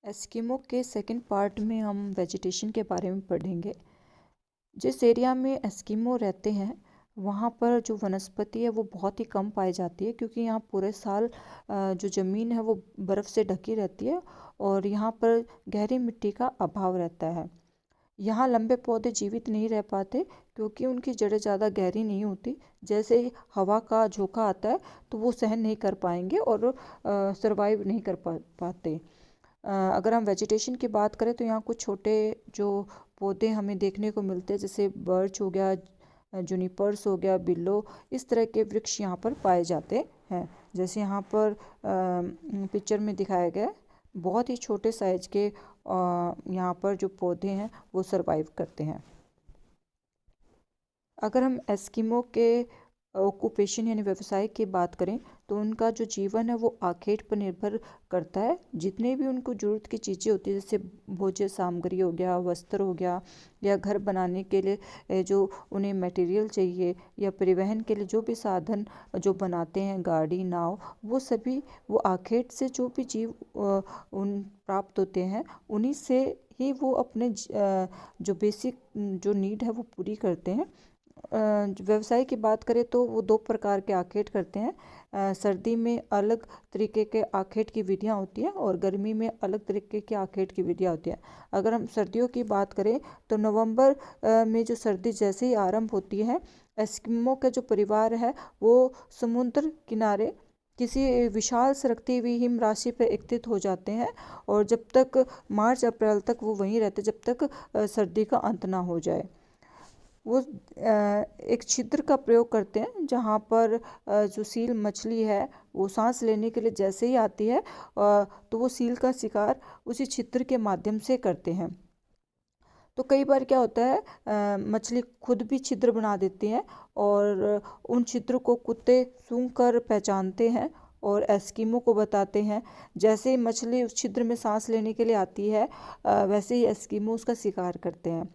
Eskimo के second part में हम वेजिटेशन के बारे में पढ़ेंगे। जिस एरिया में एस्किमो रहते हैं वहाँ पर जो वनस्पति है वो बहुत ही कम पाई जाती है, क्योंकि यहाँ पूरे साल जो ज़मीन है वो बर्फ़ से ढकी रहती है और यहाँ पर गहरी मिट्टी का अभाव रहता है। यहाँ लंबे पौधे जीवित नहीं रह पाते क्योंकि उनकी जड़ें ज़्यादा गहरी नहीं होती। जैसे ही हवा का झोंका आता है तो वो सहन नहीं कर पाएंगे और सरवाइव नहीं कर पाते। अगर हम वेजिटेशन की बात करें तो यहाँ कुछ छोटे जो पौधे हमें देखने को मिलते हैं, जैसे बर्च हो गया, जूनिपर्स हो गया, बिल्लो, इस तरह के वृक्ष यहाँ पर पाए जाते हैं। जैसे यहाँ पर पिक्चर में दिखाया गया है, बहुत ही छोटे साइज के यहाँ पर जो पौधे हैं वो सरवाइव करते हैं। अगर हम एस्किमो के ऑक्यूपेशन यानी व्यवसाय की बात करें तो उनका जो जीवन है वो आखेट पर निर्भर करता है। जितने भी उनको ज़रूरत की चीज़ें होती है, जैसे भोज्य सामग्री हो गया, वस्त्र हो गया, या घर बनाने के लिए जो उन्हें मटेरियल चाहिए, या परिवहन के लिए जो भी साधन जो बनाते हैं, गाड़ी, नाव, वो सभी वो आखेट से जो भी जीव उन प्राप्त होते हैं उन्हीं से ही वो अपने जो बेसिक जो नीड है वो पूरी करते हैं। व्यवसाय की बात करें तो वो दो प्रकार के आखेट करते हैं। सर्दी में अलग तरीके के आखेट की विधियाँ होती हैं और गर्मी में अलग तरीके की आखेट की विधियाँ होती हैं। अगर हम सर्दियों की बात करें तो नवंबर में जो सर्दी जैसे ही आरंभ होती है, एस्किमो का जो परिवार है वो समुद्र किनारे किसी विशाल सरकती हुई हिम राशि पर एकत्रित हो जाते हैं और जब तक मार्च अप्रैल तक वो वहीं रहते, जब तक सर्दी का अंत ना हो जाए। वो एक छिद्र का प्रयोग करते हैं जहाँ पर जो सील मछली है वो सांस लेने के लिए जैसे ही आती है तो वो सील का शिकार उसी छिद्र के माध्यम से करते हैं। तो कई बार क्या होता है, मछली खुद भी छिद्र बना देती हैं और उन छिद्र को कुत्ते सूंघ कर पहचानते हैं और एस्किमो को बताते हैं। जैसे ही मछली उस छिद्र में सांस लेने के लिए आती है वैसे ही एस्किमो उसका शिकार करते हैं।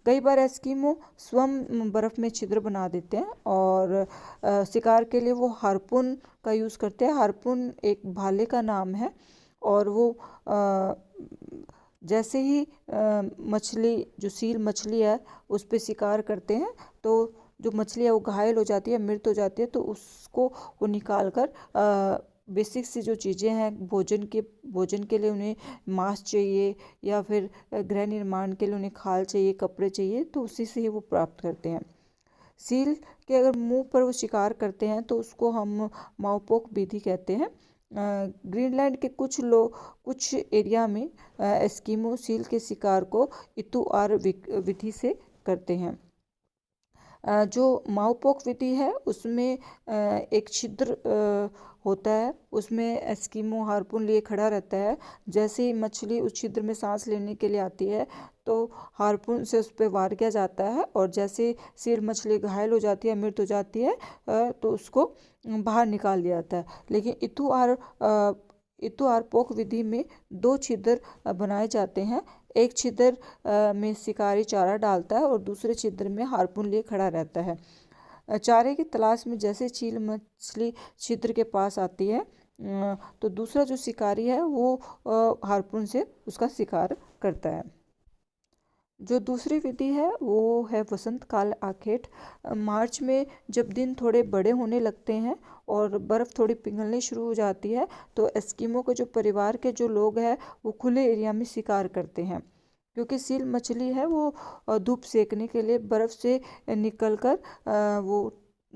कई बार एस्किमो स्वयं बर्फ़ में छिद्र बना देते हैं और शिकार के लिए वो हार्पून का यूज़ करते हैं। हार्पून एक भाले का नाम है और वो जैसे ही मछली जो सील मछली है उस पर शिकार करते हैं तो जो मछली है वो घायल हो जाती है, मृत हो जाती है, तो उसको वो निकाल कर बेसिक सी जो चीज़ें हैं भोजन के लिए उन्हें मांस चाहिए या फिर गृह निर्माण के लिए उन्हें खाल चाहिए, कपड़े चाहिए, तो उसी से ही वो प्राप्त करते हैं। सील के अगर मुंह पर वो शिकार करते हैं तो उसको हम माउपोक विधि कहते हैं। ग्रीनलैंड के कुछ एरिया में एस्किमो सील के शिकार को इतुआर विधि से करते हैं। जो माउपोक विधि है उसमें एक छिद्र होता है, उसमें एस्किमो हार्पून लिए खड़ा रहता है। जैसे ही मछली उस छिद्र में सांस लेने के लिए आती है तो हार्पून से उस पर वार किया जाता है और जैसे सील मछली घायल हो जाती है, मृत हो जाती है, तो उसको बाहर निकाल दिया जाता है। लेकिन इतुआर पोक विधि में दो छिद्र बनाए जाते हैं। एक छिद्र में शिकारी चारा डालता है और दूसरे छिद्र में हार्पून लिए खड़ा रहता है। चारे की तलाश में जैसे चील मछली छिद्र के पास आती है तो दूसरा जो शिकारी है वो हार्पून से उसका शिकार करता है। जो दूसरी विधि है वो है वसंत काल आखेट। मार्च में जब दिन थोड़े बड़े होने लगते हैं और बर्फ़ थोड़ी पिघलनी शुरू हो जाती है तो एस्किमो के जो परिवार के जो लोग हैं वो खुले एरिया में शिकार करते हैं, क्योंकि सील मछली है वो धूप सेकने के लिए बर्फ़ से निकलकर वो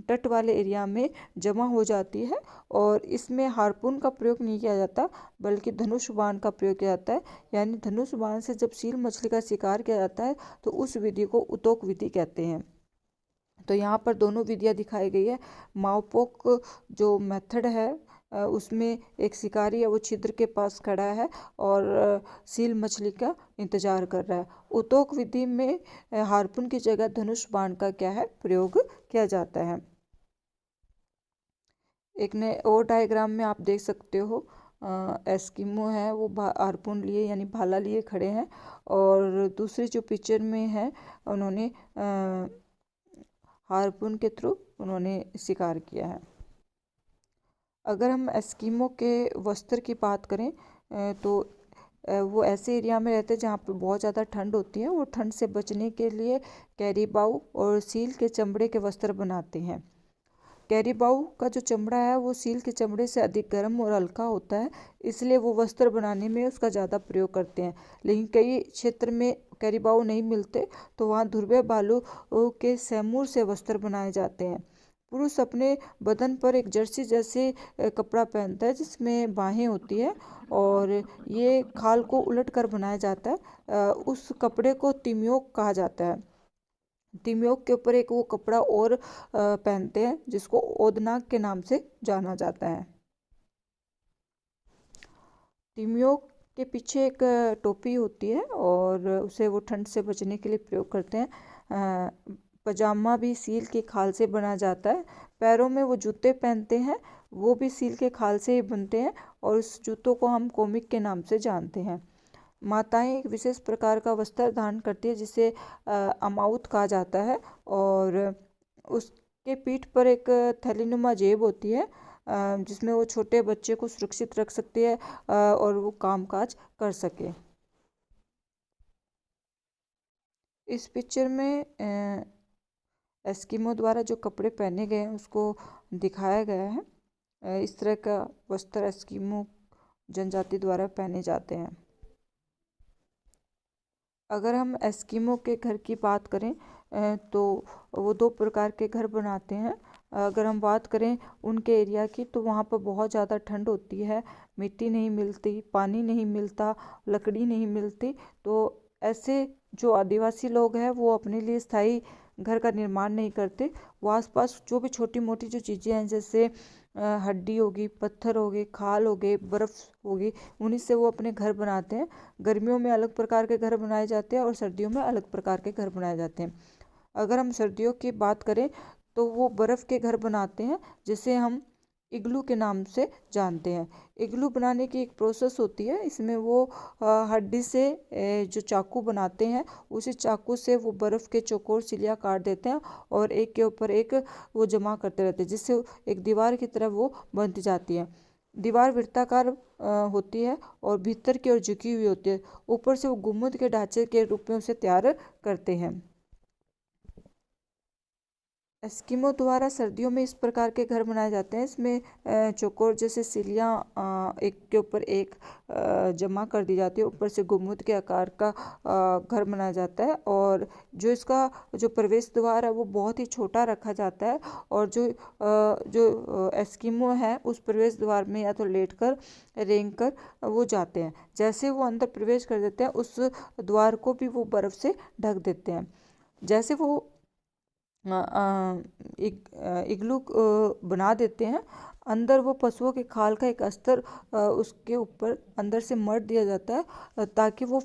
तट वाले एरिया में जमा हो जाती है और इसमें हार्पून का प्रयोग नहीं किया जाता बल्कि धनुष बाण का प्रयोग किया जाता है। यानी धनुष बाण से जब सील मछली का शिकार किया जाता है तो उस विधि को उतोक विधि कहते हैं। तो यहाँ पर दोनों विधियाँ दिखाई गई है। माउपोक जो मेथड है उसमें एक शिकारी है वो छिद्र के पास खड़ा है और सील मछली का इंतजार कर रहा है। उतोक विधि में हार्पून की जगह धनुष बाण का क्या है प्रयोग किया जाता है। एक नए और डायग्राम में आप देख सकते हो एस्किमो है वो हार्पून लिए यानी भाला लिए खड़े हैं और दूसरी जो पिक्चर में है उन्होंने हार्पून के थ्रू उन्होंने शिकार किया है। अगर हम एस्किमो के वस्त्र की बात करें तो वो ऐसे एरिया में रहते हैं जहाँ पे बहुत ज़्यादा ठंड होती है। वो ठंड से बचने के लिए कैरीबाऊ और सील के चमड़े के वस्त्र बनाते हैं। कैरीबाऊ का जो चमड़ा है वो सील के चमड़े से अधिक गर्म और हल्का होता है, इसलिए वो वस्त्र बनाने में उसका ज़्यादा प्रयोग करते हैं। लेकिन कई क्षेत्र में कैरीबाऊ नहीं मिलते, तो वहाँ ध्रुवीय भालू के सैमूर से वस्त्र बनाए जाते हैं। पुरुष अपने बदन पर एक जर्सी जैसे कपड़ा पहनता है जिसमें बाहें होती है, और ये खाल को उलट कर बनाया जाता है। उस कपड़े को तिम्योक कहा जाता है। तिम्योक के ऊपर एक वो कपड़ा और पहनते हैं जिसको ओदनाक के नाम से जाना जाता है। तिम्योक के पीछे एक टोपी होती है और उसे वो ठंड से बचने के लिए प्रयोग करते हैं। पजामा भी सील के खाल से बना जाता है। पैरों में वो जूते पहनते हैं, वो भी सील के खाल से ही बनते हैं, और उस जूतों को हम कोमिक के नाम से जानते हैं। माताएं एक विशेष प्रकार का वस्त्र धारण करती है जिसे अमाउत कहा जाता है, और उसके पीठ पर एक थैलीनुमा जेब होती है जिसमें वो छोटे बच्चे को सुरक्षित रख सकती है और वो कामकाज कर सके। इस पिक्चर में एस्किमो द्वारा जो कपड़े पहने गए हैं उसको दिखाया गया है। इस तरह का वस्त्र एस्किमो जनजाति द्वारा पहने जाते हैं। अगर हम एस्किमो के घर की बात करें तो वो दो प्रकार के घर बनाते हैं। अगर हम बात करें उनके एरिया की, तो वहाँ पर बहुत ज़्यादा ठंड होती है, मिट्टी नहीं मिलती, पानी नहीं मिलता, लकड़ी नहीं मिलती। तो ऐसे जो आदिवासी लोग हैं वो अपने लिए स्थायी घर का निर्माण नहीं करते। वो आसपास जो भी छोटी मोटी जो चीज़ें हैं, जैसे हड्डी होगी, पत्थर हो गए, खाल हो गए, बर्फ़ होगी, उन्हीं से वो अपने घर बनाते हैं। गर्मियों में अलग प्रकार के घर बनाए जाते हैं और सर्दियों में अलग प्रकार के घर बनाए जाते हैं। अगर हम सर्दियों की बात करें तो वो बर्फ़ के घर बनाते हैं जिसे हम इग्लू के नाम से जानते हैं। इग्लू बनाने की एक प्रोसेस होती है, इसमें वो हड्डी से जो चाकू बनाते हैं, उसी चाकू से वो बर्फ़ के चौकोर सिलियाँ काट देते हैं और एक के ऊपर एक वो जमा करते रहते हैं, जिससे एक दीवार की तरह वो बनती जाती है। दीवार वृत्ताकार होती है और भीतर की ओर झुकी हुई होती है। ऊपर से वो गुम्बद के ढांचे के रूप में उसे तैयार करते हैं। एस्किमो द्वारा सर्दियों में इस प्रकार के घर बनाए जाते हैं। इसमें चौकोर जैसे सिलियाँ एक के ऊपर एक जमा कर दी जाती है। ऊपर से गुम्बद के आकार का घर बनाया जाता है, और जो जो प्रवेश द्वार है वो बहुत ही छोटा रखा जाता है, और जो एस्किमो है उस प्रवेश द्वार में या तो लेट कर रेंग कर वो जाते हैं। जैसे वो अंदर प्रवेश कर देते हैं, उस द्वार को भी वो बर्फ़ से ढक देते हैं। जैसे वो इग्लू बना देते हैं, अंदर वो पशुओं के खाल का एक अस्तर उसके ऊपर अंदर से मर दिया जाता है ताकि वो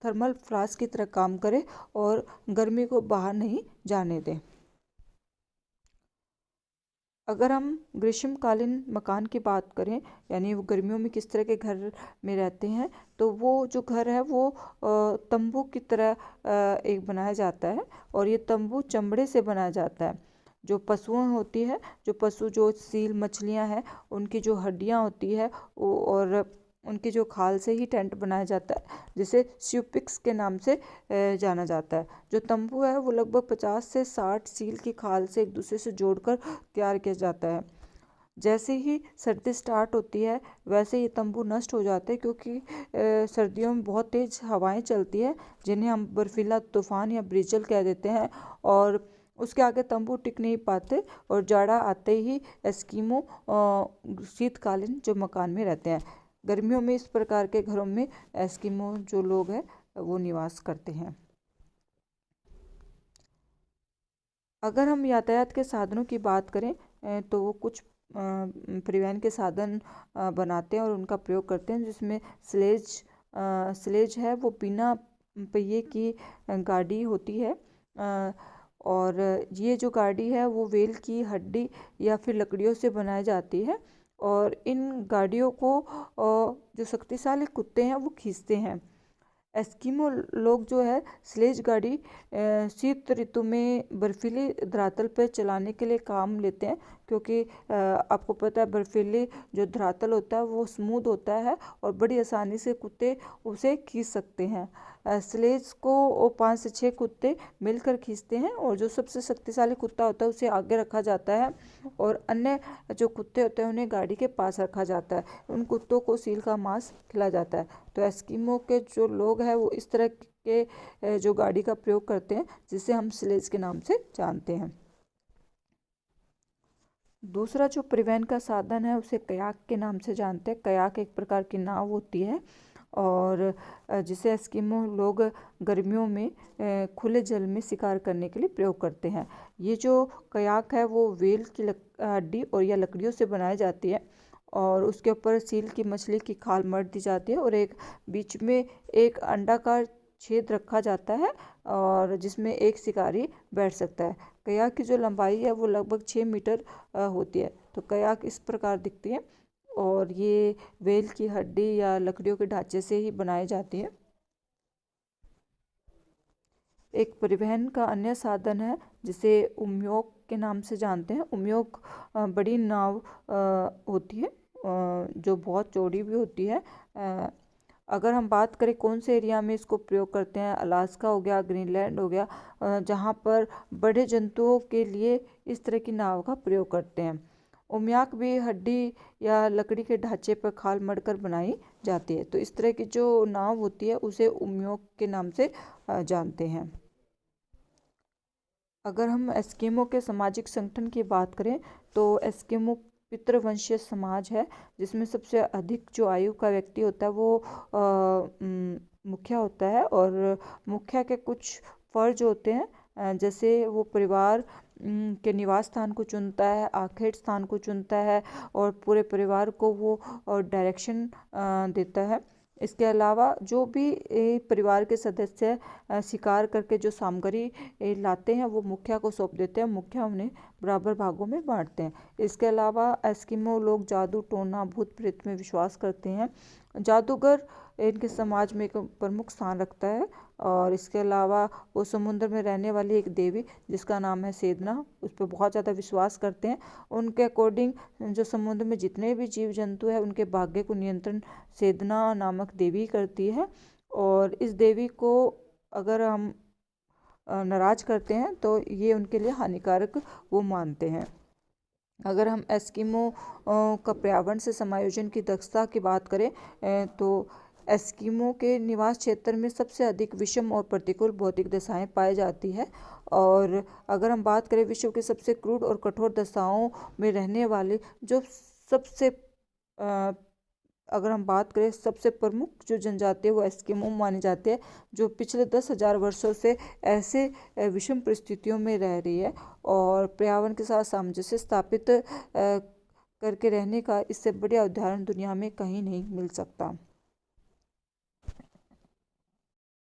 थर्मल फ्लास्क की तरह काम करे और गर्मी को बाहर नहीं जाने दे। अगर हम ग्रीष्मकालीन मकान की बात करें, यानी वो गर्मियों में किस तरह के घर में रहते हैं, तो वो जो घर है वो तंबू की तरह एक बनाया जाता है, और ये तंबू चमड़े से बनाया जाता है। जो पशुओं होती है, जो सील मछलियां हैं, उनकी जो हड्डियां होती है और उनकी जो खाल से ही टेंट बनाया जाता है, जिसे स्यूपिक्स के नाम से जाना जाता है। जो तंबू है वो लगभग 50 से 60 सील की खाल से एक दूसरे से जोड़कर तैयार किया जाता है। जैसे ही सर्दी स्टार्ट होती है वैसे ये तंबू नष्ट हो जाते हैं, क्योंकि सर्दियों में बहुत तेज़ हवाएं चलती है जिन्हें हम बर्फीला तूफान या ब्रीजल कह देते हैं, और उसके आगे तंबू टिक नहीं पाते, और जाड़ा आते ही एस्किमो शीतकालीन जो मकान में रहते हैं। गर्मियों में इस प्रकार के घरों में एस्किमो जो लोग हैं वो निवास करते हैं। अगर हम यातायात के साधनों की बात करें तो वो कुछ परिवहन के साधन बनाते हैं और उनका प्रयोग करते हैं, जिसमें स्लेज है वो बिना पहिए की गाड़ी होती है, और ये जो गाड़ी है वो वेल की हड्डी या फिर लकड़ियों से बनाई जाती है, और इन गाड़ियों को जो शक्तिशाली कुत्ते हैं वो खींचते हैं। एस्किमो लोग जो है स्लेज गाड़ी शीत ऋतु में बर्फीली धरातल पर चलाने के लिए काम लेते हैं, क्योंकि आपको पता है बर्फीली जो धरातल होता है वो स्मूथ होता है और बड़ी आसानी से कुत्ते उसे खींच सकते हैं। स्लेज को 5 से 6 कुत्ते मिलकर खींचते हैं और जो सबसे शक्तिशाली कुत्ता होता है उसे आगे रखा जाता है और अन्य जो कुत्ते होते हैं उन्हें गाड़ी के पास रखा जाता है। उन कुत्तों को सील का मांस खिलाया जाता है। तो एस्किमो के जो लोग हैं वो इस तरह के जो गाड़ी का प्रयोग करते हैं जिसे हम स्लेज के नाम से जानते हैं। दूसरा जो परिवहन का साधन है उसे कयाक के नाम से जानते हैं। कयाक एक प्रकार की नाव होती है और जिसे एस्किमो लोग गर्मियों में खुले जल में शिकार करने के लिए प्रयोग करते हैं। ये जो कयाक है वो व्हेल की हड्डी और या लकड़ियों से बनाई जाती है और उसके ऊपर सील की मछली की खाल मर दी जाती है और एक बीच में एक अंडाकार छेद रखा जाता है और जिसमें एक शिकारी बैठ सकता है। कयाक की जो लंबाई है वो लगभग 6 मीटर होती है। तो कयाक इस प्रकार दिखती है और ये व्हेल की हड्डी या लकड़ियों के ढांचे से ही बनाई जाती है। एक परिवहन का अन्य साधन है जिसे उम्योक के नाम से जानते हैं। उम्योक बड़ी नाव होती है जो बहुत चौड़ी भी होती है। अगर हम बात करें कौन से एरिया में इसको प्रयोग करते हैं, अलास्का हो गया, ग्रीनलैंड हो गया, जहाँ पर बड़े जंतुओं के लिए इस तरह की नाव का प्रयोग करते हैं। उम्याक भी हड्डी या लकड़ी के ढांचे पर खाल मढ़कर बनाई जाती है। तो इस तरह की जो नाव होती है उसे उम्योक के नाम से जानते हैं। अगर हम एस्किमो के सामाजिक संगठन की बात करें तो एस्किमो पितृवंशीय समाज है जिसमें सबसे अधिक जो आयु का व्यक्ति होता है वो मुखिया होता है और मुखिया के कुछ फर्ज होते हैं जैसे वो परिवार के निवास स्थान को चुनता है, आखेट स्थान को चुनता है और पूरे परिवार को वो डायरेक्शन देता है। इसके अलावा जो भी परिवार के सदस्य शिकार करके जो सामग्री लाते हैं वो मुखिया को सौंप देते हैं। मुखिया उन्हें बराबर भागों में बांटते हैं। इसके अलावा एस्किमो लोग जादू, टोना, भूत प्रेत में विश्वास करते हैं। जादूगर इनके समाज में एक प्रमुख स्थान रखता है और इसके अलावा वो समुद्र में रहने वाली एक देवी जिसका नाम है सेदना, उस पर बहुत ज़्यादा विश्वास करते हैं। उनके अकॉर्डिंग जो समुद्र में जितने भी जीव जंतु हैं उनके भाग्य को नियंत्रण सेदना नामक देवी करती है और इस देवी को अगर हम नाराज करते हैं तो ये उनके लिए हानिकारक वो मानते हैं। अगर हम एस्किमो का पर्यावरण से समायोजन की दक्षता की बात करें तो एस्किमो के निवास क्षेत्र में सबसे अधिक विषम और प्रतिकूल भौतिक दशाएं पाई जाती है और अगर हम बात करें विश्व के सबसे क्रूर और कठोर दशाओं में रहने वाले जो सबसे अगर हम बात करें सबसे प्रमुख जो जनजाति है वो एस्किमो मानी जाती है जो पिछले 10,000 वर्षों से ऐसे विषम परिस्थितियों में रह रही है और पर्यावरण के साथ सामंजस्य स्थापित करके रहने का इससे बढ़िया उदाहरण दुनिया में कहीं नहीं मिल सकता।